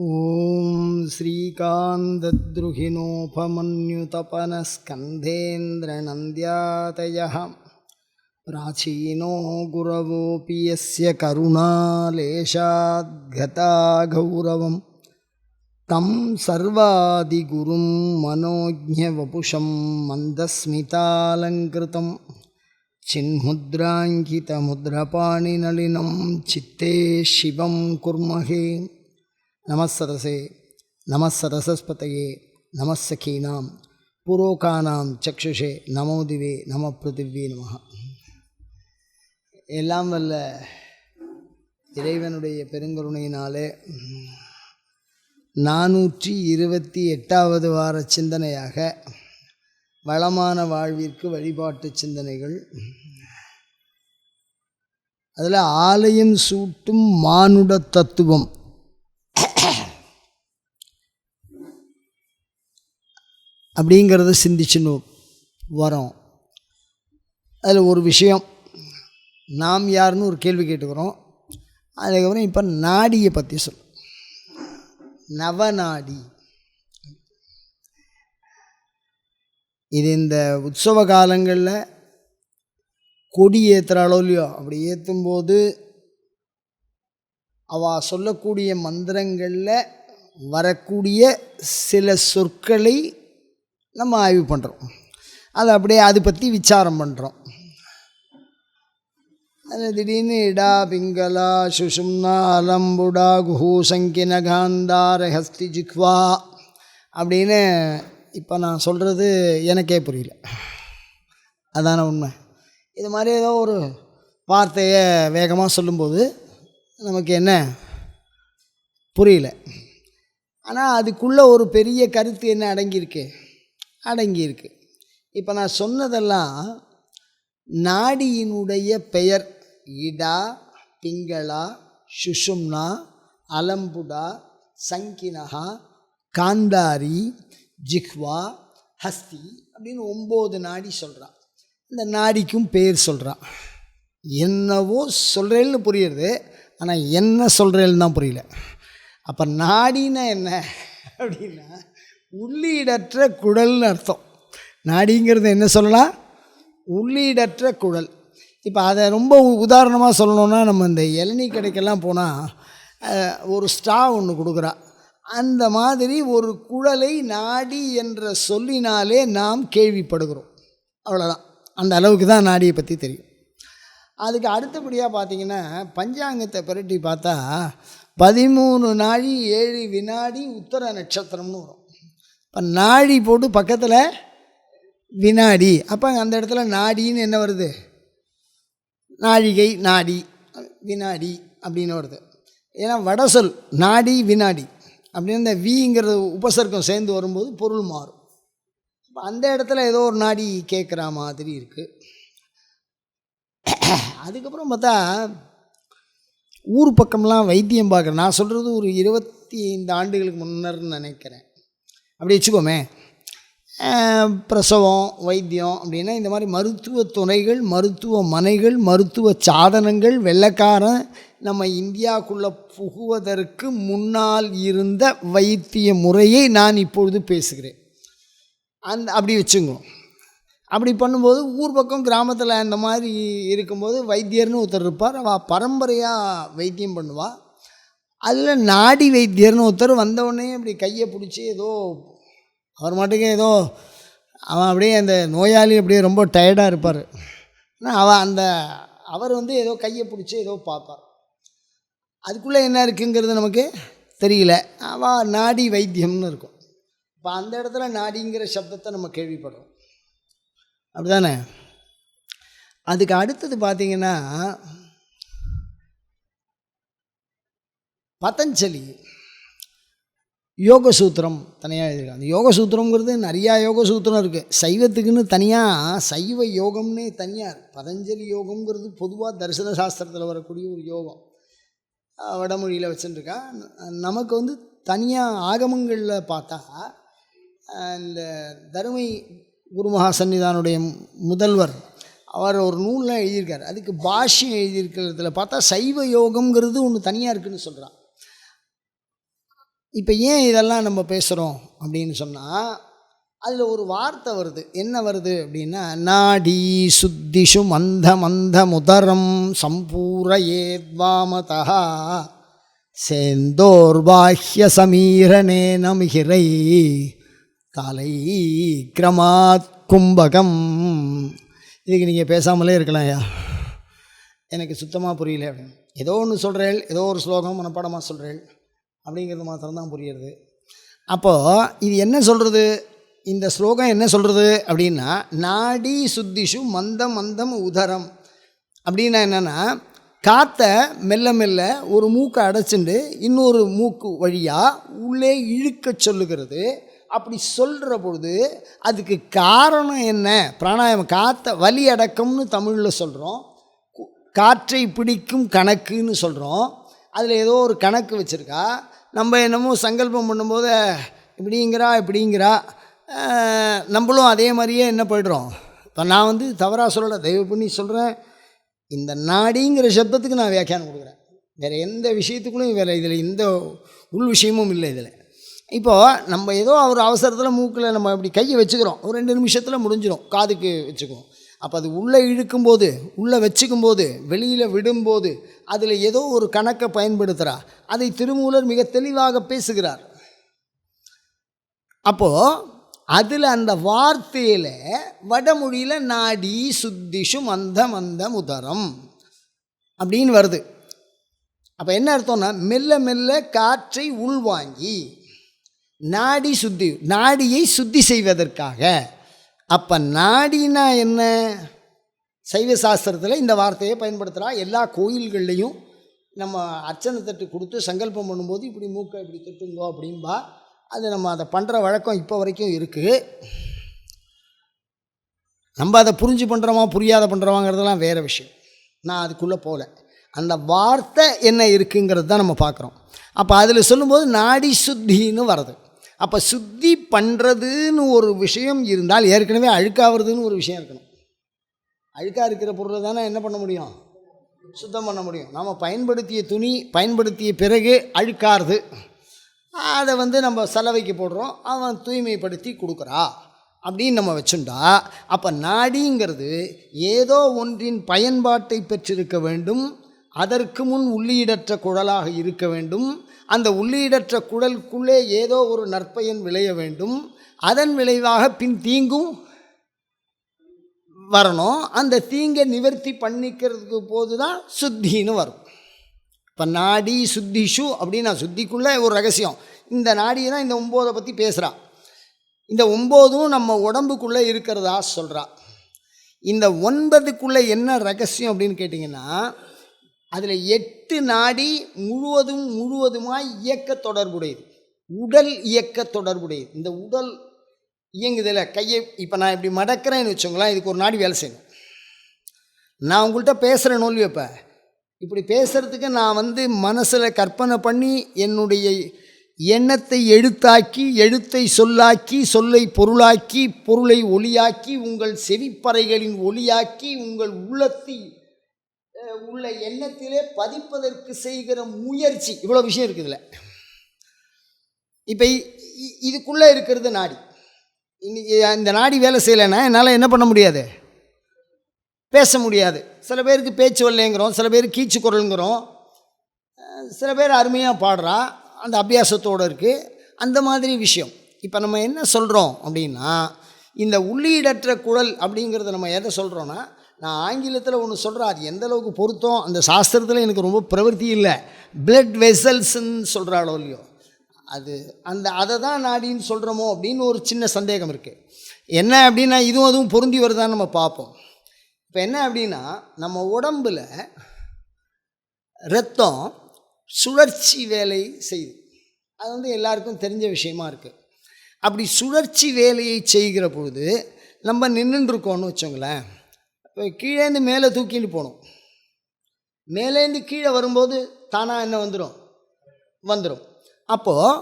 ஓம் ஸ்ரீகாந்தத்ருஹிணோபமன்யுதபனஸ்கந்தேந்திரநந்த்யாதயः பிராச்சீனோ குரவோऽपि யஸ்ய கருணாலேஷாத்கதா கௌரவம் தம் சர்வாதிகுரும் மனோஜ்ஞவபுஷம் மந்தஸ்மிதாலங்கிருதம் சின்முத்ராங்கிதமுத்ரபாணிநளினம் சித்தே சிவம் குர்மஹே. நமஸ்ஸரசே நமஸ்ஸரசஸ்பதயே நமஸ்ஸகீனாம் புரோகானாம் சக்ஷுஷே நமோதிவே நம பிருத்திவே நம. எல்லாம் வல்ல இறைவனுடைய பெருங்கருணையினாலே 428வது வார சிந்தனையாக வளமான வாழ்விற்கு வழிபாட்டு சிந்தனைகள். அதில் ஆலயம் சூட்டும் மானுட தத்துவம் அப்படிங்கிறத சிந்திச்சுன்னு வரோம். அதில் ஒரு விஷயம், நாம் யாருன்னு ஒரு கேள்வி கேட்டுக்கிறோம். அதுக்கப்புறம் இப்போ நாடியை பற்றி சொல். நவநாடி இது இந்த உற்சவ காலங்களில் கொடி ஏற்றுறாளோ இல்லையோ, அப்படி ஏற்றும்போது அவள் சொல்லக்கூடிய மந்திரங்களில் வரக்கூடிய சில சொற்களை நம்ம ஆய்வு பண்ணுறோம். அதை அப்படியே அது பற்றி விசாரம் பண்ணுறோம். அது திடீர்னு இடா பிங்களா சுஷும்னா அலம்புடா குஹூ சங்கின காந்தார ஹஸ்தி ஜிக்வா அப்படின்னு இப்போ நான் சொல்கிறது எனக்கே புரியல. அதான உண்மை. இது மாதிரி ஏதோ ஒரு வார்த்தையை வேகமாக சொல்லும்போது நமக்கு என்ன புரியல. ஆனால் அதுக்குள்ளே ஒரு பெரிய கருத்து என்ன அடங்கியிருக்கு. இப்போ நான் சொன்னதெல்லாம் நாடியினுடைய பெயர். இடா பிங்களா சுஷும்னா அலம்புடா சங்கினஹா காந்தாரி ஜிஹ்வா ஹஸ்தி அப்படின்னு 9 நாடி சொல்கிறான். இந்த நாடிக்கும் பேர் சொல்கிறான். என்னவோ சொல்கிறேன்னு புரியுறது, ஆனால் என்ன சொல்கிறேன்னு தான் புரியல. அப்போ நாடின்னா என்ன அப்படின்னா உள்ளீடற்ற குழல்னு அர்த்தம். நாடிங்கிறது என்ன சொல்லலாம்? உள்ளீடற்ற குழல். இப்போ அதை ரொம்ப உதாரணமாக சொல்லணுன்னா, நம்ம இந்த இளநீ கடைக்கெல்லாம் போனால் ஒரு ஸ்ட்ரா ஒன்று கொடுக்குறா. அந்த மாதிரி ஒரு குழலை நாடி என்ற சொல்லினாலே நாம் கேள்விப்படுகிறோம். அவ்வளோதான். அந்த அளவுக்கு தான் நாடியை பற்றி தெரியும். அதுக்கு அடுத்தபடியாக பார்த்திங்கன்னா, பஞ்சாங்கத்தை புரட்டி பார்த்தா 13 நாழி 7 வினாடி உத்தர நட்சத்திரம்னு வரும். இப்போ நாடி போட்டு பக்கத்தில் வினாடி, அப்போ அந்த இடத்துல நாடின்னு என்ன வருது? நாழிகை நாடி வினாடி அப்படின்னு வருது. ஏன்னா வடசொல் நாடி வினாடி அப்படின்னு இந்த விங்கிறது உபசர்க்கம் சேர்ந்து வரும்போது பொருள் மாறும். இப்போ அந்த இடத்துல ஏதோ ஒரு நாடி கேட்குற மாதிரி இருக்குது. அதுக்கப்புறம் பார்த்தா ஊர் பக்கம்லாம் வைத்தியம் பார்க்குறேன். நான் சொல்கிறது ஒரு 25 ஆண்டுகளுக்கு முன்னர்னு நினைக்கிறேன். அப்படி வச்சுக்கோமே. பிரசவம் வைத்தியம் அப்படின்னா இந்த மாதிரி மருத்துவ துறைகள், மருத்துவமனைகள், மருத்துவ சாதனங்கள் வெள்ளைக்காரன் நம்ம இந்தியாவுக்குள்ளே புகுவதற்கு முன்னால் இருந்த வைத்திய முறையை நான் இப்பொழுது பேசுகிறேன். அப்படி வச்சுங்க. அப்படி பண்ணும்போது ஊர் பக்கம் கிராமத்தில் இந்த மாதிரி இருக்கும்போது வைத்தியர்னு ஒருத்தர் இருப்பார். அவள் பரம்பரையாக வைத்தியம் பண்ணுவாள். அதில் நாடி வைத்தியர்னு ஒருத்தர் வந்தவுடனே அப்படி கையை பிடிச்சி ஏதோ அவர் மாட்டுக்கு ஏதோ அவன் அப்படியே அந்த நோயாளி அப்படியே ரொம்ப டயர்டாக இருப்பார். ஆனால் அவர் வந்து ஏதோ கையை பிடிச்சி ஏதோ பார்ப்பார். அதுக்குள்ளே என்ன இருக்குங்கிறது நமக்கு தெரியல. அவள் நாடி வைத்தியம்னு இருக்கும். இப்போ அந்த இடத்துல நாடிங்கிற சப்தத்தை நம்ம கேள்விப்படுறோம். அப்படி தானே? அதுக்கு அடுத்தது பார்த்திங்கன்னா பதஞ்சலி யோகசூத்திரம் தனியாக எழுதியிருக்காங்க. அந்த யோகசூத்திரங்கிறது நிறையா யோகசூத்திரம் இருக்குது. சைவத்துக்குன்னு தனியாக சைவ யோகம்னே தனியாக. பதஞ்சலி யோகம்ங்கிறது பொதுவாக தரிசன சாஸ்திரத்தில் வரக்கூடிய ஒரு யோகம். வடமொழியில் வச்சுருக்கா. நமக்கு வந்து தனியாக ஆகமங்களில் பார்த்தா இந்த தருமை குருமகா சன்னிதானுடைய முதல்வர் அவர் ஒரு நூலில் எழுதியிருக்கார். அதுக்கு பாஷ்யம் எழுதியிருக்கிறதுல பார்த்தா சைவ யோகம்ங்கிறது ஒன்று தனியாக இருக்குதுன்னு சொல்கிறான். இப்போ ஏன் இதெல்லாம் நம்ம பேசுகிறோம் அப்படின்னு சொன்னால், அதில் ஒரு வார்த்தை வருது. என்ன வருது அப்படின்னா, நாடி சுத்திஷு மந்த மந்த முதரம் சம்பூரயேத்வாமதா சேந்தோர் பாஹ்ய சமீரணே நமிகிரை காலை கிரமாத் கும்பகம். இதுக்கு நீங்கள் பேசாமலே இருக்கலாம். ஐயா, எனக்கு சுத்தமாக புரியல அப்படின்னு. ஏதோ ஒன்று சொல்கிறேள், ஏதோ ஒரு ஸ்லோகம் மனப்பாடமாக சொல்கிறேள் அப்படிங்கிறது மாத்திரம்தான் புரியுறது. அப்போது இது என்ன சொல்கிறது, இந்த ஸ்லோகம் என்ன சொல்கிறது அப்படின்னா, நாடி சுத்திஷு மந்தம் மந்தம் உதரம் அப்படின்னா என்னென்னா, காற்றை மெல்ல மெல்ல ஒரு மூக்கை அடைச்சிண்டு இன்னொரு மூக்கு வழியாக உள்ளே இழுக்க சொல்லுகிறது. அப்படி சொல்கிற பொழுது அதுக்கு காரணம் என்ன? பிராணாயாமம். காற்றை வலி அடக்கம்னு தமிழில் சொல்கிறோம், காற்றை பிடிக்கும் கணக்குன்னு சொல்கிறோம். அதில் ஏதோ ஒரு கணக்கு வச்சுருக்கா. நம்ம என்னமோ சங்கல்பம் பண்ணும்போது இப்படிங்கிறா நம்மளும் அதே மாதிரியே என்ன போய்டுறோம். இப்போ நான் தவறாக சொல்லலை, தயவு பண்ணி சொல்கிறேன். இந்த நாடிங்கிற சப்தத்துக்கு நான் வியாக்கியானம் கொடுக்குறேன், வேறு எந்த விஷயத்துக்குள்ளும் வேறு இதில் எந்த உள் விஷயமும் இல்லை இதில். இப்போது நம்ம ஏதோ ஒரு அவசரத்தில் மூக்கில் நம்ம இப்படி கையை வச்சுக்கிறோம், ஒரு 2 நிமிஷத்தில் முடிஞ்சிடும். காதுக்கு வச்சுக்குவோம். அப்போ அது உள்ளே இழுக்கும்போது, உள்ளே வச்சுக்கும்போது, வெளியில் விடும்போது அதில் ஏதோ ஒரு கணக்கை பயன்படுத்துகிறா. அதை திருமூலர் மிக தெளிவாக பேசுகிறார். அப்போது அதில் அந்த வார்த்தையில் வடமொழியில் நாடி சுத்திஷு மந்த மந்த முதரம் அப்படின்னு வருது. அப்போ என்ன அர்த்தம்னா, மெல்ல மெல்ல காற்றை உள்வாங்கி நாடி சுத்தி, நாடியை சுத்தி செய்வதற்காக. அப்போ நாடினா என்ன? சைவ சாஸ்திரத்தில் இந்த வார்த்தையை பயன்படுத்துகிறா. எல்லா கோயில்கள்லேயும் நம்ம அர்ச்சனை தட்டு கொடுத்து சங்கல்பம் பண்ணும்போது இப்படி மூக்கை இப்படி தொட்டுங்கோ அப்படின்பா. அது நம்ம அதை பண்ணுற வழக்கம் இப்போ வரைக்கும் இருக்குது. நம்ம அதை புரிஞ்சு பண்ணுறோமா புரியாத பண்ணுறோமாங்கிறதெல்லாம் வேறு விஷயம். நான் அதுக்குள்ளே போகல. அந்த வார்த்தை என்ன இருக்குங்கிறது தான் நம்ம பார்க்குறோம். அப்போ அதில் சொல்லும்போது நாடி சுத்தின்னு வருது. அப்போ சுத்தி பண்ணுறதுன்னு ஒரு விஷயம் இருந்தால் ஏற்கனவே அழுக்காகிறதுன்னு ஒரு விஷயம் இருக்கணும். அழுக்காக இருக்கிற பொருளை தானே என்ன பண்ண முடியும், சுத்தம் பண்ண முடியும். நாம் பயன்படுத்திய துணி பயன்படுத்திய பிறகு அழுக்காருது, அதை நம்ம சலவைக்கு போடுறோம், அவன் தூய்மைப்படுத்தி கொடுக்குறா அப்படின்னு நம்ம வச்சுட்டா, அப்போ நாடிங்கிறது ஏதோ ஒன்றின் பயன்பாட்டை பெற்றிருக்க வேண்டும். அதற்கு முன் உள்ளீடற்ற குழலாக இருக்க வேண்டும். அந்த உள்ளீடற்ற குழலுக்குள்ளே ஏதோ ஒரு நற்பயன் விளைய வேண்டும். அதன் விளைவாக பின் தீங்கும் வரணும். அந்த தீங்கை நிவர்த்தி பண்ணிக்கிறதுக்கு போது தான் சுத்தின்னு வரும். இப்போ நாடி சுத்திஷு அப்படின்னா சுத்திக்குள்ளே ஒரு ரகசியம். இந்த நாடியை தான் இந்த 9 பற்றி பேசுகிறான். இந்த 9 நம்ம உடம்புக்குள்ளே இருக்கிறதா சொல்கிறா. இந்த 9க்குள்ளே என்ன ரகசியம் அப்படின்னு கேட்டிங்கன்னா, அதில் 8 நாடி முழுவதுமாய் இயக்க தொடர்புடையது, உடல் இயக்க தொடர்புடையது. இந்த உடல் இயங்குதில்ல, கையை இப்போ நான் இப்படி மடக்கிறேன்னு வச்சோங்களேன், இதுக்கு ஒரு நாடி வேலை செய்யணும். நான் உங்கள்கிட்ட பேசுகிற நோல்வி, இப்போ இப்படி பேசுகிறதுக்கு நான் மனசில் கற்பனை பண்ணி என்னுடைய எண்ணத்தை எழுத்தாக்கி, எழுத்தை சொல்லாக்கி, சொல்லை பொருளாக்கி, பொருளை ஒளியாக்கி, உங்கள் செவிப்பறைகளின் ஒளியாக்கி, உங்கள் உள்ளத்தை உள்ள எண்ணத்திலே பதிப்பதற்கு செய்கிற முயற்சி, இவ்வளோ விஷயம் இருக்குதுல்ல. இப்போ இதுக்குள்ளே இருக்கிறது நாடி. இந்த நாடி வேலை செய்யலைன்னா என்னால் என்ன பண்ண முடியாது, பேச முடியாது. சில பேருக்கு பேச்சு வரலைங்கிறோம், சில பேர் கீச்சு குரலுங்கிறோம், சில பேர் அருமையாக பாடுறா, அந்த அபியாசத்தோடு இருக்குது. அந்த மாதிரி விஷயம். இப்போ நம்ம என்ன சொல்கிறோம் அப்படின்னா, இந்த உள்ளீடற்ற குழல் அப்படிங்கிறத நம்ம எதை சொல்கிறோன்னா, நான் ஆங்கிலத்தில் ஒன்று சொல்கிறேன், அது எந்த அளவுக்கு பொருத்தம் அந்த சாஸ்திரத்தில் எனக்கு ரொம்ப பிரவர்த்தி இல்லை. பிளட் வெசல்ஸ்ன்னு சொல்கிறாளோ இல்லையோ, அதை தான் நாடின்னு சொல்கிறோமோ அப்படின்னு ஒரு சின்ன சந்தேகம் இருக்குது. என்ன அப்படின்னா, அதுவும் பொருந்தி வருதான்னு நம்ம பார்ப்போம். இப்போ என்ன அப்படின்னா, நம்ம உடம்பில் இரத்தம் சுழற்சி வேலை செய்யுது. அது எல்லாருக்கும் தெரிஞ்ச விஷயமா இருக்குது. அப்படி சுழற்சி வேலையை செய்கிற பொழுது நம்ம நின்றுருக்கோன்னு வச்சோங்களேன். இப்போ கீழேருந்து மேலே தூக்கிட்டு போகணும், மேலேருந்து கீழே வரும்போது தானாக என்ன வந்துடும். அப்போது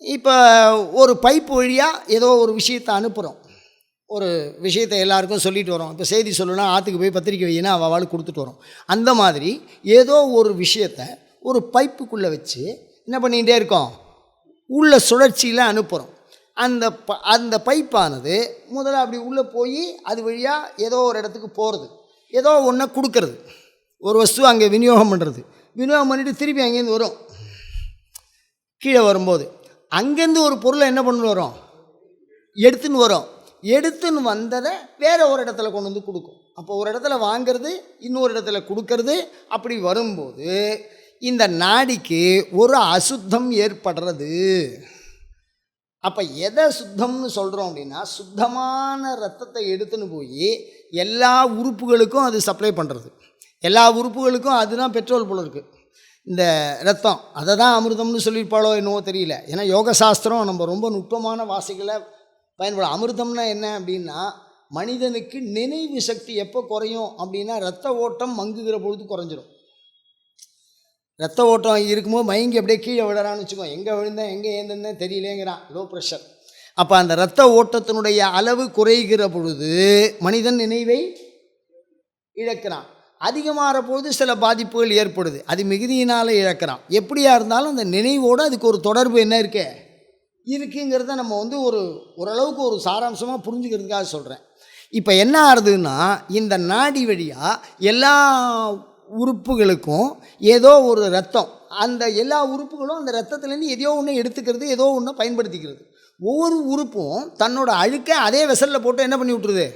இப்போ ஒரு பைப்பு வழியாக ஏதோ ஒரு விஷயத்தை அனுப்புகிறோம், ஒரு விஷயத்தை எல்லாருக்கும் சொல்லிட்டு வரோம். இப்போ செய்தி சொல்லணும்னா ஆற்றுக்கு போய் பத்திரிக்கை வையினா அவளுக்கு கொடுத்துட்டு வரோம். அந்த மாதிரி ஏதோ ஒரு விஷயத்தை ஒரு பைப்புக்குள்ளே வச்சு என்ன பண்ணிகிட்டே இருக்கோம், உள்ள சுழற்சியில் அனுப்புகிறோம். அந்த பைப்பானது முதல்ல அப்படி உள்ளே போய் அது வழியாக ஏதோ ஒரு இடத்துக்கு போகிறது, ஏதோ ஒன்றை கொடுக்கறது, ஒரு வஸ்து அங்கே விநியோகம் பண்ணுறது, விநியோகம் பண்ணிவிட்டு திருப்பி அங்கேருந்து வரும். கீழே வரும்போது அங்கேருந்து ஒரு பொருளை என்ன பண்ணு வரும், எடுத்துன்னு வரும். எடுத்துன்னு வந்ததை வேறு ஒரு இடத்துல கொண்டு வந்து கொடுக்கும். அப்போ ஒரு இடத்துல வாங்கிறது, இன்னொரு இடத்துல கொடுக்கறது. அப்படி வரும்போது இந்த நாடிக்கு ஒரு அசுத்தம் ஏற்படுறது. அப்போ எதை சுத்தம்னு சொல்கிறோம் அப்படின்னா, சுத்தமான ரத்தத்தை எடுத்துன்னு போய் எல்லா உறுப்புகளுக்கும் அது சப்ளை பண்ணுறது. எல்லா உறுப்புகளுக்கும் அதுதான் பெட்ரோல் போல இருக்குது இந்த ரத்தம். அதை தான் அமிர்தம்னு சொல்லியிருப்பாளோ என்னவோ தெரியல. ஏன்னா யோக சாஸ்திரம் நம்ம ரொம்ப நுட்பமான வாசிகளை பயன்படும். அமிர்தம்னா என்ன அப்படின்னா, மனிதனுக்கு நினைவு சக்தி எப்போ குறையும் அப்படின்னா, ரத்த ஓட்டம் மங்குகிற பொழுது குறைஞ்சிரும். ரத்த ஓட்டம் இருக்கும்போது மயங்கி அப்படியே கீழே விழறான்னு வச்சுக்கோ, எங்கே விழுந்தேன் எங்கே ஏந்தேன் தெரியலேங்கிறான், லோ ப்ரெஷர். அப்போ அந்த ரத்த ஓட்டத்தினுடைய அளவு குறைகிற பொழுது மனிதன் நினைவை இழக்கிறான். அதிகமாகிற பொழுது சில பாதிப்புகள் ஏற்படுது, அது மிகுதியினால் இழக்கிறான். எப்படியா இருந்தாலும் அந்த நினைவோடு அதுக்கு ஒரு தொடர்பு என்ன இருக்குங்கிறத நம்ம ஓரளவுக்கு ஒரு சாராம்சமாக புரிஞ்சுக்கிறதுக்காக சொல்கிறேன். இப்போ என்ன ஆகுதுன்னா, இந்த நாடி வழியாக எல்லா உறுப்புகளுக்கும் ஏதோ ஒரு ரத்தம், அந்த எல்லா உறுப்புகளும் அந்த ரத்தத்துலேருந்து ஏதோ ஒன்று எடுத்துக்கிறது, ஏதோ ஒன்று பயன்படுத்திக்கிறது. ஒவ்வொரு உறுப்பும் தன்னோட அழுக்கை அதே வெசலில் போட்டு என்ன பண்ணி விட்டுருது,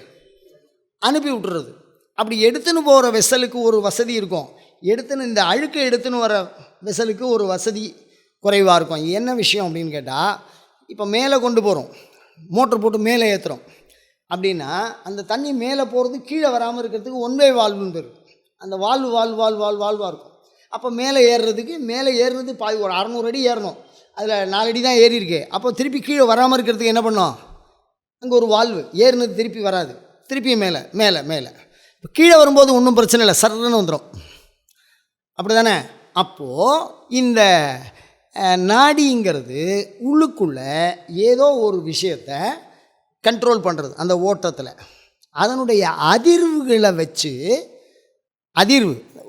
அனுப்பி விட்டுறது. அப்படி எடுத்துன்னு போகிற வெசலுக்கு ஒரு வசதி இருக்கும், இந்த அழுக்கை எடுத்துன்னு வர வெசலுக்கு ஒரு வசதி குறைவாக இருக்கும். என்ன விஷயம் அப்படின்னு கேட்டால், இப்போ மேலே கொண்டு போகிறோம், மோட்டர் போட்டு மேலே ஏற்றுறோம் அப்படின்னா, அந்த தண்ணி மேலே போகிறது கீழே வராமல் இருக்கிறதுக்கு ஒன் வே வால்வுன்னு பேர். அந்த வால்வாக இருக்கும். அப்போ மேலே ஏறுறது பாதி ஒரு 600 அடி ஏறணும், அதில் 4 அடி தான் ஏறி இருக்கு. அப்போ திருப்பி கீழே வராமல் இருக்கிறதுக்கு என்ன பண்ணோம், அங்கே ஒரு வால்வு, ஏறினது திருப்பி வராது, திருப்பி மேலே இப்போ கீழே வரும்போது ஒன்றும் பிரச்சனை இல்லை, சர்றன்னு வந்துடும். அப்படி தானே? அப்போது இந்த நாடிங்கிறது உள்ளுக்குள்ளே ஏதோ ஒரு விஷயத்தை கண்ட்ரோல் பண்ணுறது. அந்த ஓட்டத்தில் அதனுடைய அதிர்வுகளை வச்சு,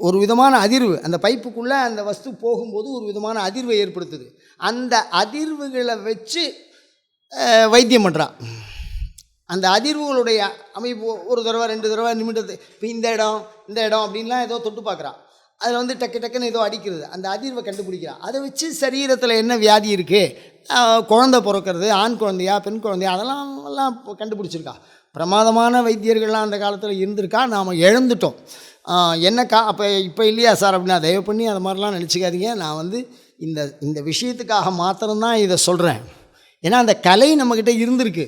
ஒரு விதமான அதிர்வு அந்த பைப்புக்குள்ளே அந்த வஸ்து போகும்போது ஒரு விதமான அதிர்வை ஏற்படுத்துது. அந்த அதிர்வுகளை வச்சு வைத்தியம் பண்ணுறான். அந்த அதிர்வுகளுடைய அமைப்பு ஒரு தடவை 2 தடவை நிமிடத்தை, இப்போ இந்த இடம் அப்படின்லாம் ஏதோ தொட்டு பார்க்குறான், அதில் டக்குன்னு ஏதோ அடிக்கிறது, அந்த அதிர்வை கண்டுபிடிக்கிறான். அதை வச்சு சரீரத்தில் என்ன வியாதி இருக்குது, குழந்தை பிறக்கிறது, ஆண் குழந்தையா பெண் குழந்தையா, அதெல்லாம் கண்டுபிடிச்சிருக்கா. பிரமாதமான வைத்தியர்கள்லாம் அந்த காலத்தில் இருந்திருக்கா, நாம் இழந்துட்டோம். அப்போ இப்போ இல்லையா சார் அப்படின்னா, தயவு பண்ணி அது மாதிரிலாம் நினச்சிக்காதீங்க. நான் இந்த விஷயத்துக்காக மாத்திரம்தான் இதை சொல்கிறேன். ஏன்னா அந்த கலை நம்மக்கிட்ட இருந்திருக்கு.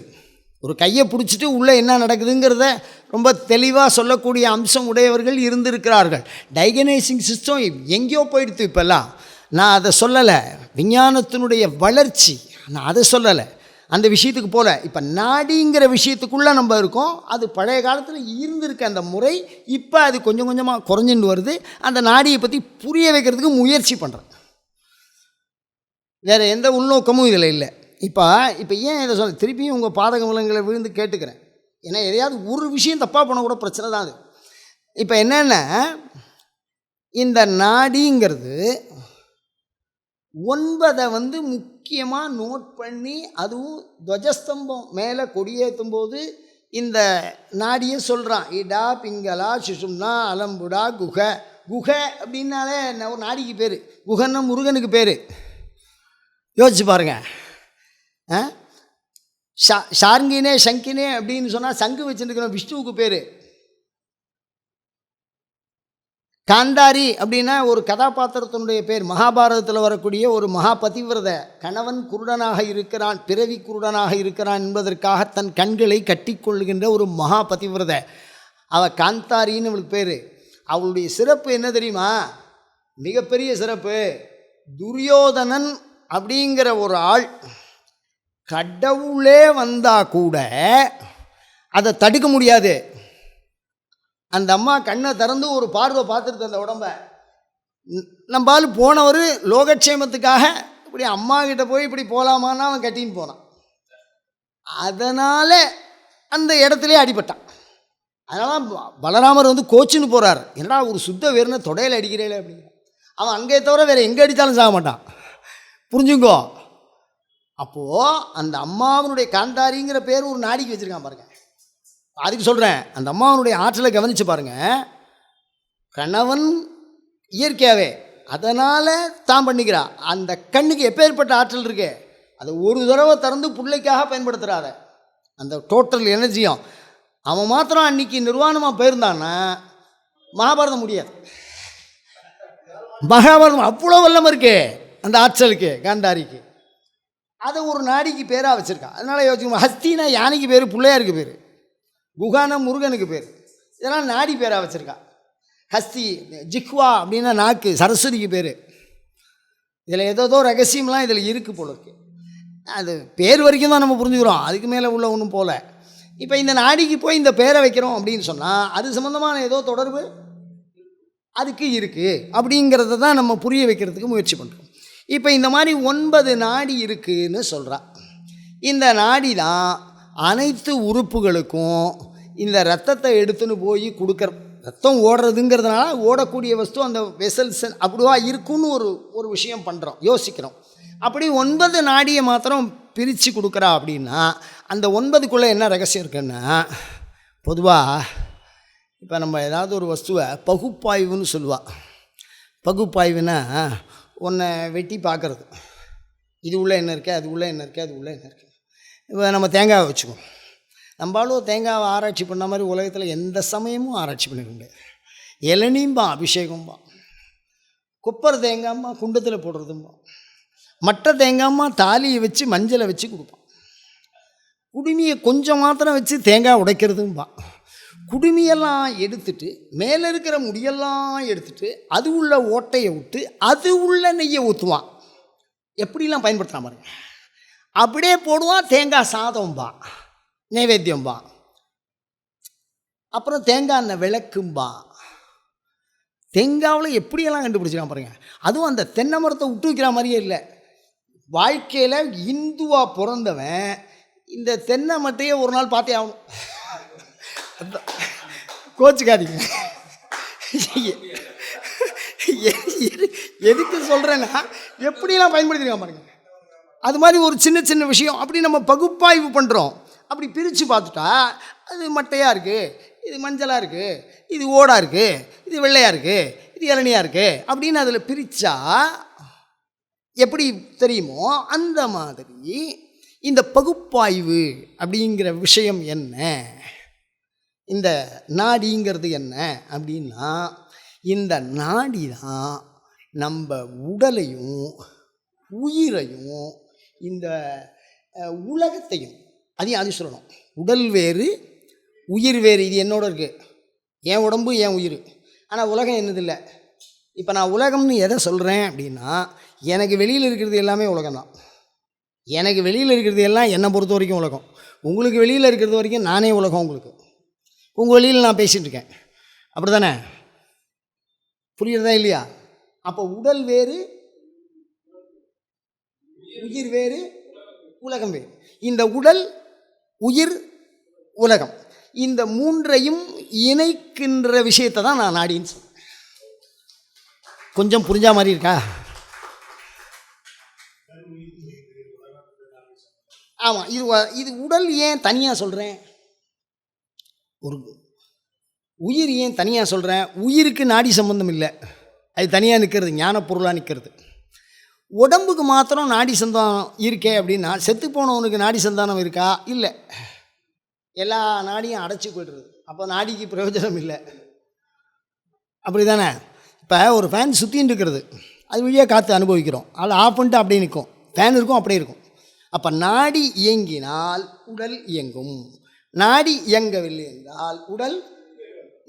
ஒரு கையை பிடிச்சிட்டு உள்ளே என்ன நடக்குதுங்கிறத ரொம்ப தெளிவாக சொல்லக்கூடிய அம்சம் உடையவர்கள் இருந்திருக்கிறார்கள். டைகனைசிங் சிஸ்டம் எங்கேயோ போயிடுத்து இப்போல்லாம். நான் அதை சொல்லலை, விஞ்ஞானத்தினுடைய வளர்ச்சி, நான் அதை சொல்லலை, அந்த விஷயத்துக்கு போல. இப்போ நாடிங்கிற விஷயத்துக்குள்ளே நம்ம இருக்கோம். அது பழைய காலத்தில் இருந்திருக்க அந்த முறை, இப்போ அது கொஞ்சம் கொஞ்சமாக குறைஞ்சிட்டு வருது. அந்த நாடியை பற்றி புரிய வைக்கிறதுக்கு முயற்சி பண்ணுறேன், வேறு எந்த உள்நோக்கமும் இதில் இல்லை. இப்போ ஏன் இதை சொல்ல, திருப்பியும் உங்கள் பாதக விலங்குகளை விழுந்து கேட்டுக்கிறேன். ஏன்னா எதையாவது ஒரு விஷயம் தப்பாக பண்ணக்கூட பிரச்சனை தான் அது. இப்போ என்னென்னா, இந்த நாடிங்கிறது 9 முக்கியமாக நோட் பண்ணி, அதுவும் துவஜஸ்தம்பம் மேலே கொடியேற்றும் போது இந்த நாடியை சொல்கிறான். இடா, பிங்களா, சுஷும்னா, அலம்புடா, குகை அப்படின்னாலே ஒரு நாடிக்கு பேர். குகன்னா முருகனுக்கு பேர். யோசிச்சு பாருங்கள். ஷார்ங்கினே சங்கினே அப்படின்னு சொன்னால் சங்கு வச்சுருக்கிறோம், விஷ்ணுவுக்கு பேர். காந்தாரி அப்படின்னா ஒரு கதாபாத்திரத்தினுடைய பேர். மகாபாரதத்தில் வரக்கூடிய ஒரு மகா பதிவிரத, கணவன் குருடனாக இருக்கிறான், பிறவி குருடனாக இருக்கிறான் என்பதற்காக தன் கண்களை கட்டிக்கொள்ளுகின்ற ஒரு மகா பதிவிரத, அவள் காந்தாரின்னு அவளுக்கு பேர். அவளுடைய சிறப்பு என்ன தெரியுமா? மிகப்பெரிய சிறப்பு. துரியோதனன் அப்படிங்கிற ஒரு ஆள் கடவுளே வந்தால் கூட அதை தடுக்க முடியாது. அந்த அம்மா கண்ணை திறந்து ஒரு பார்வை பார்த்துருக்கு அந்த உடம்பை. நம்மால் போனவர் லோகக்ஷேமத்துக்காக இப்படி அம்மா கிட்ட போய் இப்படி போகலாமான்னு அவன் கட்டின்னு போனான். அதனால் அந்த இடத்துலேயே அடிபட்டான். அதனால் பலராமர் கோச்சின்னு போகிறார். என்னடா ஒரு சுத்த வேறுன தொடையில் அடிக்கிறேன் அப்படிங்க. அவன் அங்கே தவிர வேறு எங்கே அடித்தாலும் சாக மாட்டான். புரிஞ்சுங்கோ. அப்போது அந்த அம்மாவனுடைய காந்தாரிங்கிற பேர் ஒரு நாடிக்கு வச்சுருக்கான் பாருங்கள். அதுக்கு சொல்கிறேன், அந்த அம்மாவனுடைய ஆற்றலை கவனித்து பாருங்கள். கணவன் இயற்கையாகவே அதனால் தான் பண்ணிக்கிறா. அந்த கண்ணுக்கு எப்பேற்பட்ட ஆற்றல் இருக்கு, அதை ஒரு தடவை திறந்து பிள்ளைக்காக பயன்படுத்துகிறாத அந்த டோட்டல் எனர்ஜியும். அவன் மாத்திரம் அன்றைக்கி நிர்வாணமாக போயிருந்தான்னா மகாபாரதம் முடியாது. மகாபாரதம் அவ்வளோ வல்லம் இருக்கு அந்த ஆற்றலுக்கு, காந்தாரிக்கு. அதை ஒரு நாடிக்கு பேராக வச்சுருக்கான். அதனால் யோசிக்கணும், ஹஸ்தினா யானைக்கு பேர், பிள்ளையாருக்கு பேர், குகானா முருகனுக்கு பேர், இதெல்லாம் நாடி பேராக வச்சுருக்கான். ஹஸ்தி, ஜிக்வா அப்படின்னா நாக்கு, சரஸ்வதிக்கு பேர். இதில் ஏதோ ரகசியம்லாம் இதில் இருக்குது போல இருக்கு. அது பேர் வரைக்கும் தான் நம்ம புரிஞ்சுக்கிறோம், அதுக்கு மேலே உள்ள ஒன்றும் போல. இப்போ இந்த நாடிக்கு போய் இந்த பேரை வைக்கிறோம் அப்படின்னு சொன்னால் அது சம்மந்தமான ஏதோ தொடர்பு அதுக்கு இருக்குது அப்படிங்கிறத தான் நம்ம புரிய வைக்கிறதுக்கு முயற்சி பண்ணுறோம். இப்போ இந்த மாதிரி 9 நாடி இருக்குதுன்னு சொல்கிறா. இந்த நாடி தான் அனைத்து உறுப்புகளுக்கும் இந்த ரத்தத்தை எடுத்துன்னு போய் கொடுக்குற, ரத்தம் ஓடுறதுங்கிறதுனால ஓடக்கூடிய வஸ்து அந்த வெசல்ஸ் அப்படிவா இருக்குன்னு ஒரு விஷயம் பண்ணுறோம், யோசிக்கிறோம். அப்படி 9 நாடியை மாத்திரம் பிரித்து கொடுக்குறா. அப்படின்னா அந்த 9க்குள்ளே என்ன ரகசியம் இருக்குன்னா, பொதுவாக இப்போ நம்ம ஏதாவது ஒரு வஸ்துவை பகுப்பாய்வுன்னு சொல்லுவாள். பகுப்பாய்வுனா ஒன்றை வெட்டி பார்க்குறது, இது உள்ளே என்ன இருக்குது, அது உள்ளே என்ன இருக்குது, அது உள்ளே என்ன இருக்குது. இப்போ நம்ம தேங்காவை வச்சுக்குவோம். நம்மளும் தேங்காவை ஆராய்ச்சி பண்ண மாதிரி உலகத்தில் எந்த சமயமும் ஆராய்ச்சி பண்ணிக்க முடியாது. இளநீம்பா, அபிஷேகம்பா, கொப்பரை தேங்காய்மா குண்டத்தில் போடுறதும்பா, மற்ற தேங்காய்மா தாலியை வச்சு மஞ்சளை வச்சு கொடுப்பான், குடுமியை கொஞ்சம் மாத்திரம் வச்சு தேங்காய் உடைக்கிறதும்பா. குடுமியெல்லாம் எடுத்துட்டு மேலே இருக்கிற முடியெல்லாம் எடுத்துட்டு அது உள்ள ஓட்டையை விட்டு அது உள்ள நெய்யை ஊற்றுவான். எப்படிலாம் பயன்படுத்துகிறான் பாருங்க. அப்படியே போடுவான். தேங்காய் சாதம்பா, நைவேத்தியம்பா. அப்புறம் தேங்காய் எண்ணெய் விளக்கும்பா. தேங்காவில் எப்படியெல்லாம் கண்டுபிடிச்சிருக்கான் பாருங்க. அதுவும் அந்த தென்னை மரத்தை விட்டு வைக்கிற மாதிரியே இல்லை. வாழ்க்கையில் இந்துவாக பிறந்தவன் இந்த தென்னை மட்டையை ஒரு நாள் பார்த்தே ஆகணும். கோச்சுக்காதீங்க, எதுக்கு சொல்கிறேன்னா எப்படிலாம் பயன்படுத்திருக்கான் பாருங்க. அது மாதிரி ஒரு சின்ன சின்ன விஷயம் அப்படி நம்ம பகுப்பாய்வு பண்ணுறோம். அப்படி பிரித்து பார்த்துட்டா அது மட்டையாக இருக்குது, இது மஞ்சளாக இருக்குது, இது ஓடாக இருக்குது, இது வெள்ளையாக இருக்குது, இது இளநியாக இருக்குது அப்படின்னு அதில் பிரித்தா எப்படி தெரியுமோ அந்த மாதிரி இந்த பகுப்பாய்வு அப்படிங்கிற விஷயம் என்ன, இந்த நாடிங்கிறது என்ன அப்படின்னா, இந்த நாடி தான் நம்ம உடலையும் உயிரையும் இந்த உலகத்தையும், அதையும் அது சொல்லணும். உடல் வேறு உயிர் வேறு, இது என்னோட இருக்குது, என் உடம்பு என் உயிர். ஆனால் உலகம் என்னதில்லை. இப்போ நான் உலகம்னு எதை சொல்கிறேன் அப்படின்னா, எனக்கு வெளியில் இருக்கிறது எல்லாமே உலகம்தான். எனக்கு வெளியில் இருக்கிறது எல்லாம் என்னை பொறுத்த வரைக்கும் உலகம். உங்களுக்கு வெளியில் இருக்கிறது வரைக்கும் நானே உலகம். உங்களுக்கு உங்கள் வெளியில் நான் பேசிகிட்டு இருக்கேன், அப்படி தானே? புரியுறதா இல்லையா? அப்போ உடல் வேறு உயிர் வேறு உலகம் வேறு. இந்த உடல் உயிர் உலகம் இந்த மூன்றையும் இணைக்கின்ற விஷயத்தை தான் நான் நாடின்னு சொல்கிறேன். கொஞ்சம் புரிஞ்சா மாதிரி இருக்கா? ஆமாம். இது உடல் ஏன் தனியாக சொல்கிறேன், ஒரு உயிர் ஏன் தனியாக சொல்கிறேன்? உயிருக்கு நாடி சம்பந்தம் இல்லை, அது தனியாக நிற்கிறது, ஞான பொருளாக நிற்கிறது. உடம்புக்கு மாத்திரம் நாடி சந்தானம் இருக்கே அப்படின்னா, செத்து போனவனுக்கு நாடி சந்தானம் இருக்கா? இல்லை. எல்லா நாடியும் அடைச்சி போய்டுறது. அப்போ நாடிக்கு பிரயோஜனம் இல்லை, அப்படி தானே? இப்போ ஒரு ஃபேன் சுற்றின்னு இருக்கிறது, அது வழியாக காற்று அனுபவிக்கிறோம், அதில் ஆஃப் பண்ணிட்டு அப்படியே நிற்கும், ஃபேன் இருக்கும் அப்படியே இருக்கும். அப்போ நாடி இயங்கினால் உடல் இயங்கும், நாடி இயங்கவில்லை என்றால் உடல்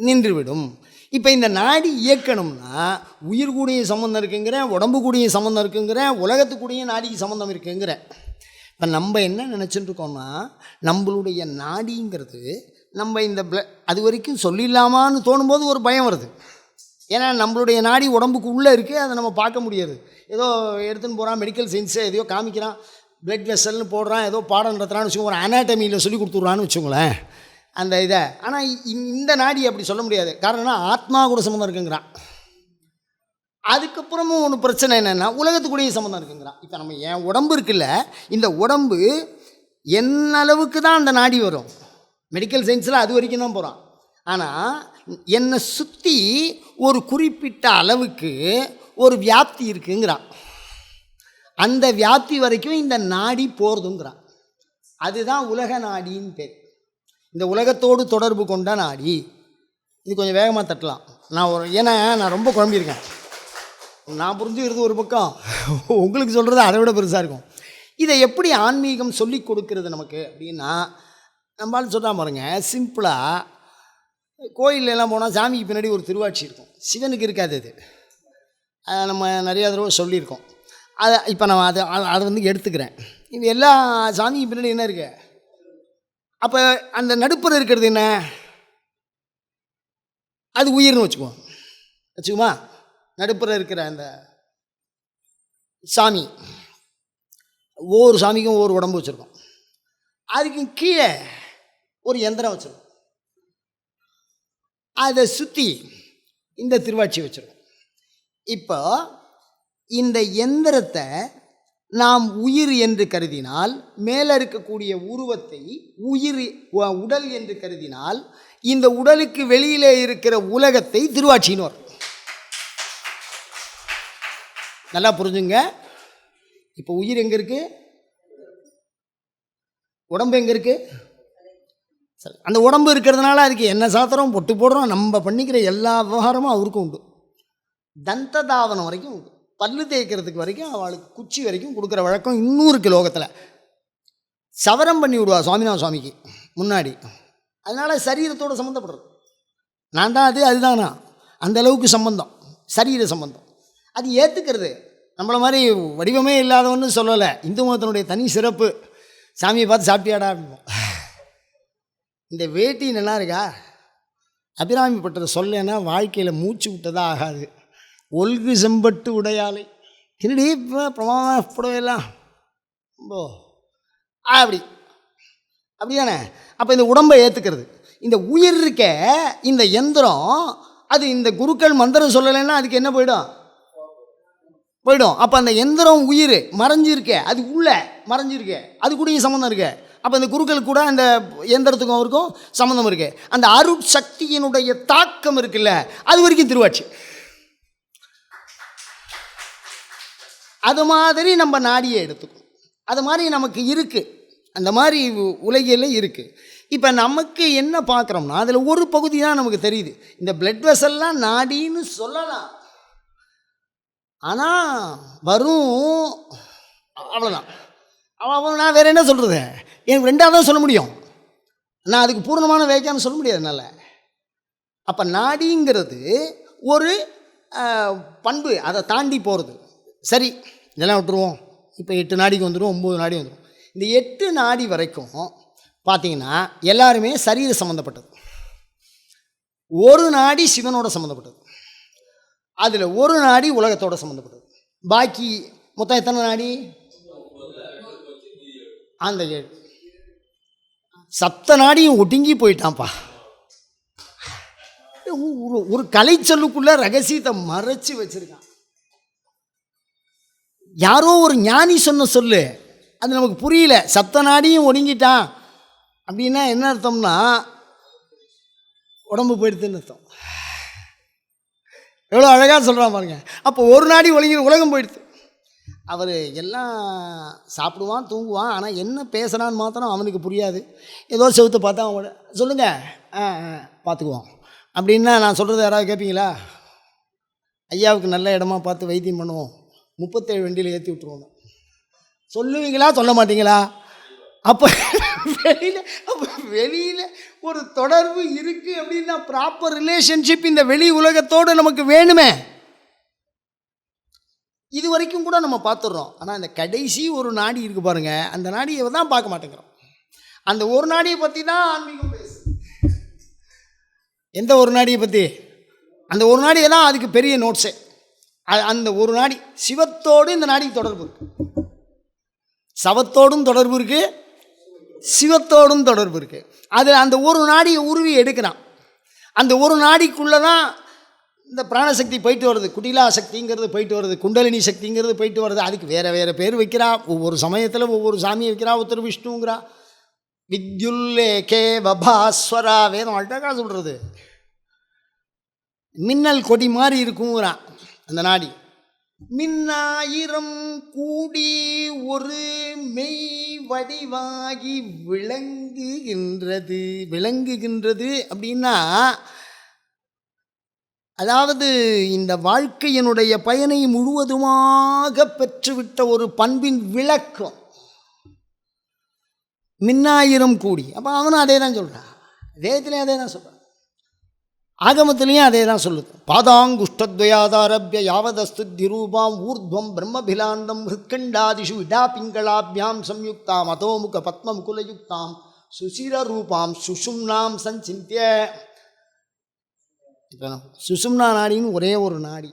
நின்றுவிடும். இப்போ இந்த நாடி இயக்கணும்னா உயிர் கூடிய சம்மந்தம் இருக்குங்கிறேன், உடம்பு கூடிய சம்மந்தம் இருக்குங்கிறேன், உலகத்துக்குடிய நாடிக்கு சம்மந்தம் இருக்குங்கிறேன். இப்போ நம்ம என்ன நினச்சிட்டு இருக்கோம்னா, நம்மளுடைய நாடிங்கிறது நம்ம இந்த அது வரைக்கும் சொல்லிடலாமான்னு தோணும்போது ஒரு பயம் வருது. ஏன்னா நம்மளுடைய நாடி உடம்புக்கு உள்ளே இருக்குது, அதை நம்ம பார்க்க முடியாது. ஏதோ எடுத்துன்னு போகிறான், மெடிக்கல் சயின்ஸை எதையோ காமிக்கிறான், பிளட் வெசல்னு போடுறான், ஏதோ பாடம் நடத்துகிறான்னு வச்சுக்கோங்க, ஒரு அனாட்டமியில் சொல்லி கொடுத்துட்றான்னு வச்சுக்கோங்களேன் அந்த இதை. ஆனால் இந்த நாடி அப்படி சொல்ல முடியாது. காரணம்னா ஆத்மா கூட சம்மந்தம் இருக்குங்கிறான். அதுக்கப்புறமும் ஒன்று பிரச்சனை என்னென்னா உலகத்துக்குள்ளேயும் சம்மந்தம் இருக்குங்கிறான். இப்போ நம்ம என் உடம்பு இருக்குல்ல, இந்த உடம்பு என்ன அளவுக்கு தான் அந்த நாடி வரும், மெடிக்கல் சயின்ஸில் அது வரைக்கும் தான் போகிறான். ஆனால் என்னை சுற்றி ஒரு குறிப்பிட்ட அளவுக்கு ஒரு வியாப்தி இருக்குங்கிறான். அந்த வியாப்தி வரைக்கும் இந்த நாடி போகிறதுங்கிறான். அதுதான் உலக நாடின்னு பேர். இந்த உலகத்தோடு தொடர்பு கொண்ட நாடி. இது கொஞ்சம் வேகமாக தட்டலாம். ஏன்னா நான் ரொம்ப குழம்பியிருக்கேன். நான் புரிஞ்சுக்கிறது ஒரு பக்கம், உங்களுக்கு சொல்கிறது அதை விட பெருசாக இருக்கும். இதை எப்படி ஆன்மீகம் சொல்லி கொடுக்கறது நமக்கு அப்படின்னா, நம்மளால சொல்கிறான் பாருங்க, சிம்பிளாக கோயிலெல்லாம் போனால் சாமிக்கு பின்னாடி ஒரு திருவாட்சி இருக்கும், சிவனுக்கு இருக்காது. அது நம்ம நிறையா தடவை சொல்லியிருக்கோம். அதை இப்போ நான் அதை வந்து எடுத்துக்கிறேன். இது எல்லா சாமிக்கு பின்னாடி என்ன இருக்கு? அப்போ அந்த நடுப்புற இருக்கிறது என்ன? அது உயிர்னு வச்சுக்குமா. நடுப்புற இருக்கிற அந்த சாமி, ஒவ்வொரு சாமிக்கும் ஒவ்வொரு உடம்பு வச்சுருக்கோம். அதுக்கு கீழே ஒரு எந்திரம் வச்சுருக்கோம். அதை சுற்றி இந்த திருவாட்சி வச்சுருக்கோம். இப்போ இந்த எந்திரத்தை நாம் உயிர் என்று கருதினால், மேலே இருக்கக்கூடிய உருவத்தை உடல் என்று கருதினால், இந்த உடலுக்கு வெளியிலே இருக்கிற உலகத்தை திருவாட்சின்னு வரும். நல்லா புரிஞ்சுங்க. இப்போ உயிர் எங்கே இருக்குது? உடம்பு எங்கே இருக்குது? சரி, அந்த உடம்பு இருக்கிறதுனால அதுக்கு என்ன சாத்திரம் பொட்டு போடுறோம், நம்ம பண்ணிக்கிற எல்லா விவகாரமும் அவருக்கும் உண்டு. தந்த தாவனம் வரைக்கும் உண்டு. பல்லு தேய்க்கிறதுக்கு வரைக்கும் அவளுக்கு குச்சி வரைக்கும் கொடுக்குற வழக்கம் இன்னும் இருக்குது லோகத்தில். சவரம் பண்ணி விடுவா சுவாமிநாத சுவாமிக்கு முன்னாடி. அதனால் சரீரத்தோடு சம்மந்தப்படுறது. நான் தான் அதுதானா, அந்த அளவுக்கு சம்பந்தம், சரீர சம்பந்தம். அது ஏற்றுக்கிறது. நம்மளை மாதிரி வடிவமே இல்லாதவன்னு சொல்லலை. இந்து மதத்தினுடைய தனி சிறப்பு. சாமியை பார்த்து சாப்பிட்டியாடா அப்படிம்போம். இந்த வேட்டி நல்லா இருக்கா? அபிராமிப்பட்டதை சொல்லேன்னா வாழ்க்கையில் மூச்சு விட்டதாக ஆகாது. ஒல்கு செம்பட்டு உடையாலை என்னடி இப்போ பிரமாதப்படவையெல்லாம் அப்படிதானே. அப்போ இந்த உடம்பை ஏற்றுக்கிறது. இந்த உயிர் இருக்க இந்த எந்திரம், அது இந்த குருக்கள் மந்திரம் சொல்லலைன்னா அதுக்கு என்ன போயிடும்? அப்போ அந்த எந்திரம் உயிர் மறைஞ்சிருக்கே, அது உள்ள மறைஞ்சிருக்கே, அது கூட சம்மந்தம் இருக்கு. அப்போ இந்த குருக்கள் கூட அந்த எந்திரத்துக்கும் அவருக்கும் சம்மந்தம் இருக்கு. அந்த அருட்சக்தியினுடைய தாக்கம் இருக்குல்ல, அது வரைக்கும் திருவாட்சி. அது மாதிரி நம்ம நாடியை எடுத்துக்கணும். அது மாதிரி நமக்கு இருக்குது, அந்த மாதிரி உலகில் இருக்குது. இப்போ நமக்கு என்ன பார்க்குறோம்னா, அதில் ஒரு பகுதி தான் நமக்கு தெரியுது. இந்த பிளட் வெசல்லாம் நாடின்னு சொல்லலாம், ஆனால் வரும் அவ்வளோதான். நான் வேறு என்ன சொல்கிறது? எனக்கு ரெண்டாக தான் சொல்ல முடியும். நான் அதுக்கு பூர்ணமான வேக்கான்னு சொல்ல முடியாது என்னால். அப்போ நாடிங்கிறது ஒரு பண்பு, அதை தாண்டி போகிறது. சரி, இதெல்லாம் விட்டுருவோம். இப்போ 8 நாடிக்கு வந்துடும், 9 நாடி வந்துடும். இந்த 8 நாடி வரைக்கும் பார்த்திங்கன்னா எல்லாருமே சரீர சம்மந்தப்பட்டது. ஒரு நாடி சிவனோட சம்மந்தப்பட்டது, அதில் ஒரு நாடி உலகத்தோடு சம்மந்தப்பட்டது. பாக்கி மொத்தம் எத்தனை நாடி? அந்த 7. சப்த நாடியும் ஒடுங்கி போயிட்டான்ப்பா. ஒரு கலைச்சொல்லுக்குள்ள ரகசியத்தை மறைச்சி வச்சிருக்கான். யாரோ ஒரு ஞானி சொன்ன சொல்லு, அது நமக்கு புரியல. சப்த நாடியும் ஒடுங்கிட்டான் அப்படின்னா என்ன அர்த்தம்னா, உடம்பு போயிடுதுன்னு அர்த்தம். எவ்வளோ அழகாக சொல்கிறான் பாருங்க. அப்போ ஒரு நாடி ஒழுங்கி உலகம் போயிடுது. அவர் எல்லாம் சாப்பிடுவான், தூங்குவான், ஆனால் என்ன பேசுகிறான்னு மாத்திரம் அவனுக்கு புரியாது. ஏதோ செவுத்து பார்த்தா அவன் சொல்லுங்கள் பார்த்துக்குவோம் அப்படின்னா, நான் சொல்கிறது யாராவது கேட்பீங்களா? ஐயாவுக்கு நல்ல இடமா பார்த்து வைத்தியம் பண்ணுவோம், 37 வண்டியில் ஏற்றி விட்டுருவோம் சொல்லுவீங்களா? சொல்ல மாட்டீங்களா? அப்போ வெளியில் ஒரு தொடர்பு இருக்குது அப்படின்னா, ப்ராப்பர் ரிலேஷன்ஷிப் இந்த வெளி உலகத்தோடு நமக்கு வேணுமே. இது வரைக்கும் கூட நம்ம பார்த்துடுறோம். ஆனால் அந்த கடைசி ஒரு நாடி இருக்குது பாருங்கள், அந்த நாடியை தான் பார்க்க மாட்டேங்கிறோம். அந்த ஒரு நாடியை பற்றி தான் ஆன்மீகம் பேசு. எந்த ஒரு நாடியை பற்றி? அந்த ஒரு நாடியை தான் அதுக்கு பெரிய நோட்ஸே. அந்த ஒரு நாடி சிவத்தோடு இந்த நாடிக்கு தொடர்பு இருக்குது. சவத்தோடும் தொடர்பு இருக்குது, சிவத்தோடும் தொடர்பு இருக்குது. அது அந்த ஒரு நாடியை உருவி எடுக்கிறான். அந்த ஒரு நாடிக்குள்ளே தான் இந்த பிராணசக்தி போயிட்டு வருது, குட்டிலா சக்திங்கிறது போயிட்டு வருது, குண்டலினி சக்திங்கிறது போயிட்டு வருது. அதுக்கு வேறு வேறு பேர் வைக்கிறா. ஒவ்வொரு சமயத்தில் ஒவ்வொரு சாமியை வைக்கிறா. ஒருத்தர் விஷ்ணுங்கிறா. வித்யுல்லேகே வபாஸ்வரா வேதம் அழகாக சொல்கிறது. மின்னல் கொடி மாதிரி இருக்குங்கிறான் அந்த நாடி. மின்னாயிரம் கூடி ஒரு மெய் வடிவாகி விளங்குகின்றது அப்படின்னா, அதாவது இந்த வாழ்க்கையினுடைய பயனை முழுவதுமாக பெற்றுவிட்ட ஒரு பண்பின் விளக்கம். மின்னாயிரம் கூடி. அப்போ அவனும் அதே தான் சொல்கிறான், வேதத்துலேயும் அதே தான் சொல்கிறான், ஆகமத்திலையும் அதே தான் சொல்லுது. பாதாங்குஷ்டத்வயாதாரபிய யாவதஸ்து ரூபாம் ஊர்த்வம் பிரம்மபிலாண்டம் ஹிருத்கண்டாதிஷு இடா பிங்களாபியாம் சம்யுக்தாம் அதோமுக பத்மமுகுலயுக்தாம் சுசிர ரூபாம் சுஷும்னாம் சஞ்சிந்திய. இப்போ சுஷும்னா நாடின்னு ஒரே ஒரு நாடி,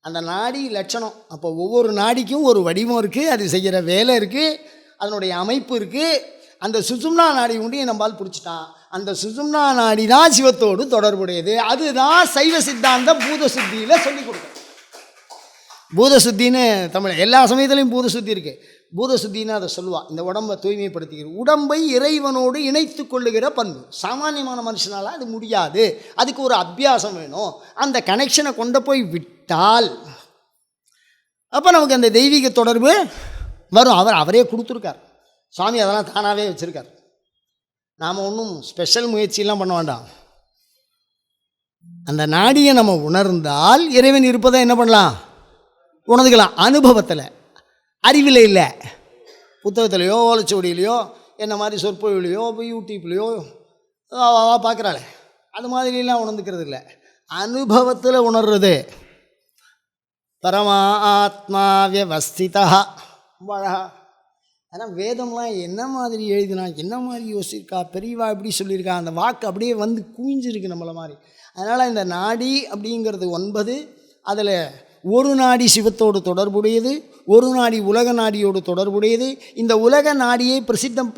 அந்த நாடி லட்சணம். அப்போ ஒவ்வொரு நாடிக்கும் ஒரு வடிவம் இருக்குது, அது செய்கிற வேலை இருக்குது, அதனுடைய அமைப்பு இருக்குது. அந்த சுஷும்னா நாடி உண்டு நம்மால் பிடிச்சிட்டான். அந்த சுஷும்னா நாடி தான் சிவத்தோடு தொடர்புடையது. அதுதான் சைவ சித்தாந்த பூத சுத்தியில் சொல்லிக் கொடுக்கும். பூத சுத்தின்னு தமிழ் எல்லா சமயத்துலையும் பூத சுத்தி இருக்குது. பூத சுத்தின்னு அதை சொல்லுவாள். இந்த உடம்பை தூய்மைப்படுத்திக்கிறது, உடம்பை இறைவனோடு இணைத்து கொள்ளுகிற பண்பு. சாமானியமான மனுஷனால் அது முடியாது, அதுக்கு ஒரு அபியாசம் வேணும். அந்த கனெக்ஷனை கொண்டு போய் விட்டால் அப்போ நமக்கு அந்த தெய்வீக தொடர்பு வரும். அவரே கொடுத்துருக்கார் சுவாமி, அதெல்லாம் தானாகவே வச்சுருக்கார். நாம் ஒன்றும் ஸ்பெஷல் முயற்சியெல்லாம் பண்ண வேண்டாம். அந்த நாடியை நம்ம உணர்ந்தால் இறைவன் இருப்பதை என்ன பண்ணலாம், உணர்ந்துக்கலாம். அனுபவத்தில், அறிவில் இல்லை. புத்தகத்திலையோ ஓலைச்சுவடியிலையோ என்ன மாதிரி சொற்பொழிலையோ யூடியூப்லேயோ பார்க்குறாளே அது மாதிரிலாம் உணர்ந்துக்கிறது இல்லை. அனுபவத்தில் உணர்றது. பரமாத்மா வியவஸ்திதா. அழகா. ஆனால் வேதம்லாம் என்ன மாதிரி எழுதினா, என்ன மாதிரி யோசிச்சிருக்கா, பெரியவா எப்படி சொல்லியிருக்கா, அந்த வாக்கு அப்படியே வந்து குவிஞ்சிருக்கு நம்மளை மாதிரி. அதனால் இந்த நாடி அப்படிங்கிறது 9. அதில் ஒரு நாடி சிவத்தோடு தொடர்புடையது, ஒரு நாடி உலக நாடியோடு தொடர்புடையது. இந்த உலக நாடியை பிரசித்தம்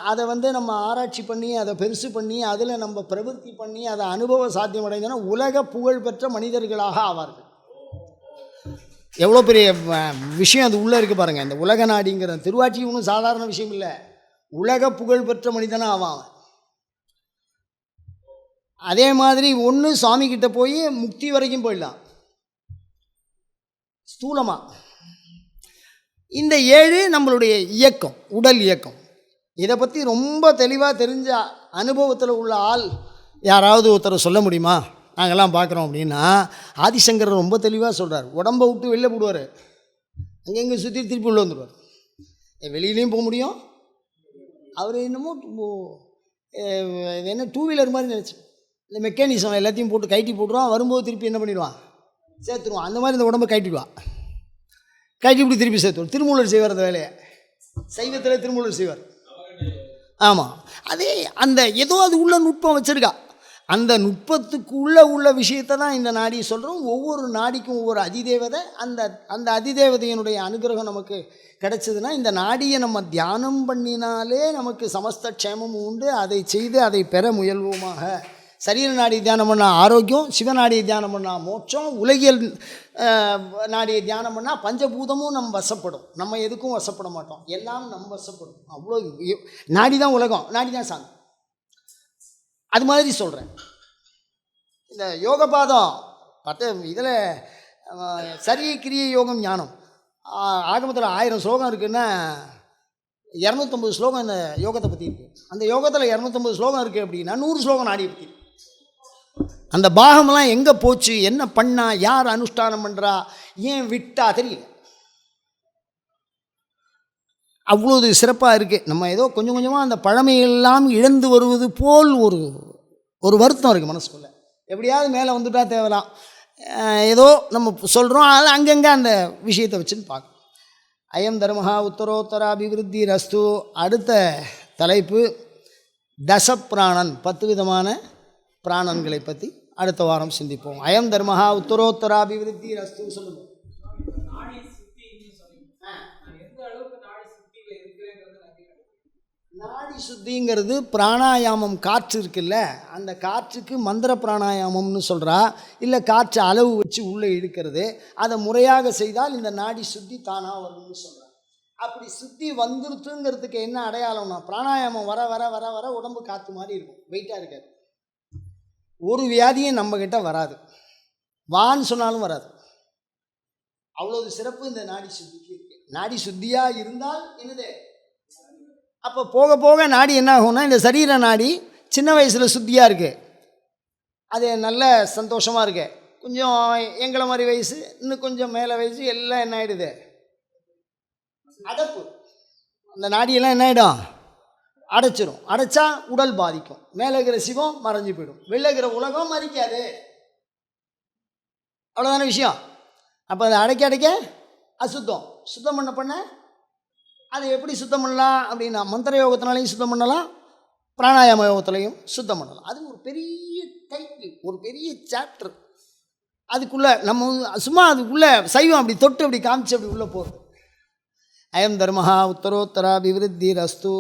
அதை நம்ம ஆராய்ச்சி பண்ணி அதை பெருசு பண்ணி அதில் நம்ம பிரவൃத்தி பண்ணி அதை அனுபவ சாத்தியம் அடைந்தோன்னா உலக புகழ் பெற்ற மனிதர்களாக ஆவார்கள். எவ்வளோ பெரிய விஷயம் அது உள்ளே இருக்குது பாருங்கள். இந்த உலக நாடிங்கிற திருவாட்சி ஒன்றும் சாதாரண விஷயம் இல்லை. உலக புகழ் பெற்ற மனிதனாக ஆவான். அதே மாதிரி ஒன்று சுவாமிகிட்ட போய் முக்தி வரைக்கும் போயிடலாம் ஸ்தூலமாக. இந்த 7 நம்மளுடைய இயக்கம், உடல் இயக்கம். இதை பற்றி ரொம்ப தெளிவாக தெரிஞ்ச அனுபவத்தில் உள்ள ஆள் யாராவது ஒருத்தர் சொல்ல முடியுமா? நாங்கள்லாம் பார்க்குறோம் அப்படின்னா ஆதிசங்கர் ரொம்ப தெளிவாக சொல்கிறார். உடம்பை விட்டு வெளில போடுவார், அங்கங்கே சுற்றி திருப்பி உள்ள வந்துடுவார். வெளியிலையும் போக முடியும். அவர் என்னமோ என்ன 2 வீலர் மாதிரி நினச்சி இந்த மெக்கானிசம் எல்லாத்தையும் போட்டு கைட்டி போட்டுருவான். வரும்போது திருப்பி என்ன பண்ணிடுவான், சேர்த்துருவான். அந்த மாதிரி இந்த உடம்பை கைட்டிடுவான். கைட்டி இப்படி திருப்பி சேர்த்துருவோம். திருமூலர் செய்வார் அந்த வேலையை. சைவத்தில் திருமூலர் செய்வார். ஆமாம், அதே அந்த ஏதோ அது உள்ள நுட்பம் வச்சுருக்கா. அந்த நுட்பத்துக்கு உள்ள விஷயத்தை தான் இந்த நாடியை சொல்கிறோம். ஒவ்வொரு நாடிக்கும் ஒவ்வொரு அதிதேவதை. அந்த அதிதேவதையினுடைய அனுகிரகம் நமக்கு கிடைச்சதுன்னா இந்த நாடியை நம்ம தியானம் பண்ணினாலே நமக்கு சமஸ்த க்ஷேமமும் உண்டு. அதை செய்து அதை பெற முயல்வோமாக. சரீர நாடியை தியானம் பண்ணால் ஆரோக்கியம், சிவநாடியை தியானம் பண்ணால் மோட்சம், உலகியல் நாடியை தியானம் பண்ணால் பஞ்சபூதமும் நம்ம வசப்படும். நம்ம எதுக்கும் வசப்பட மாட்டோம், எல்லாம் நம்ம வசப்படும். அவ்வளோ நாடி தான் உலகம், நாடி தான் சாமி. அது மாதிரி சொல்கிறேன். இந்த யோகபாதம் இதில் சரிய கிரிய யோகம் ஞானம் ஆகமத்தில் 1000 ஸ்லோகம் இருக்குன்னா 250 ஸ்லோகம் இந்த யோகத்தை பற்றி இருக்குது. அந்த யோகத்தில் 250 ஸ்லோகம் இருக்குது அப்படின்னா 100 ஸ்லோகம் நாடியை பற்றி. அந்த பாகமெல்லாம் எங்கே போச்சு, என்ன பண்ணா, யார் அனுஷ்டானம் பண்ணுறா, ஏன் விட்டா தெரியல. அவ்வளோது சிறப்பாக இருக்குது. நம்ம ஏதோ கொஞ்சம் கொஞ்சமாக அந்த பழமையெல்லாம் இழந்து வருவது போல் ஒரு வருத்தம் இருக்குது மனசுக்குள்ளே. எப்படியாவது மேலே வந்துட்டா தேவலாம். ஏதோ நம்ம சொல்கிறோம், அது அங்கங்கே அந்த விஷயத்தை வச்சுன்னு பார்க்கணும். அயம் தர்மஹா உத்தரோத்தர அபிவிருத்தி ரஸ்து. அடுத்த தலைப்பு தசப்பிராணன், 10 விதமான பிராணன்களை பற்றி அடுத்த வாரம் சிந்திப்போம். அயம் தர்மஹா உத்தரோத்தர அபிவிருத்தி ரஸ்து. சொல்லுங்கள். நாடி சுத்திங்கிறது பிராணாயாமம், காற்று இருக்குல்ல, அந்த காற்றுக்கு மந்திர பிராணாயாமம்னு சொல்கிறா, இல்லை காற்று அளவு வச்சு உள்ளே இழுக்கிறது. அதை முறையாக செய்தால் இந்த நாடி சுத்தி தானாக வரும்னு சொல்கிறா. அப்படி சுத்தி வந்துருத்துங்கிறதுக்கு என்ன அடையாளம்னா, பிராணாயாமம் வர வர வர வர உடம்பு காற்று மாதிரி இருக்கும், வெயிட்டாக இருக்காது. ஒரு வியாதியும் நம்மக்கிட்ட வராது, வான்னு சொன்னாலும் வராது. அவ்வளவு சிறப்பு இந்த நாடி சுத்திக்கு இருக்கு. நாடி சுத்தியாக இருந்தால் என்னது, அப்போ போக போக நாடி என்ன ஆகும்னா, இந்த சரீர நாடி சின்ன வயசில் சுத்தியாக இருக்குது, அது நல்ல சந்தோஷமாக இருக்கு. கொஞ்சம் எங்களை மாதிரி வயசு, இன்னும் கொஞ்சம் மேலே வயசு, எல்லாம் என்ன ஆகிடுது, அடைப்பு. அந்த நாடியெல்லாம் என்ன ஆகிடும், அடைச்சிரும். அடைச்சா உடல் பாதிக்கும், மேலே இருக்கிற சிவம் மறைஞ்சு போயிடும், வெளில இருக்கிற உலகம் மறிக்காது. அவ்வளோதான விஷயம். அப்போ அதை அடைக்க அடைக்க அசுத்தம், சுத்தம் பண்ண அதை எப்படி சுத்தம் பண்ணலாம் அப்படின்னா, மந்திர யோகத்தினாலையும் சுத்தம் பண்ணலாம், பிராணாயாம யோகத்திலையும் சுத்தம் பண்ணலாம். அது ஒரு பெரிய டைட்டில், ஒரு பெரிய சாப்டர். அதுக்குள்ளே நம்ம சும்மா அதுக்குள்ளே சைவம் அப்படி தொட்டு அப்படி காமிச்சு அப்படி உள்ளே போகிறது. அயம் தர்மஹா உத்தரோத்தராபிவிருத்தி ரஸ்து.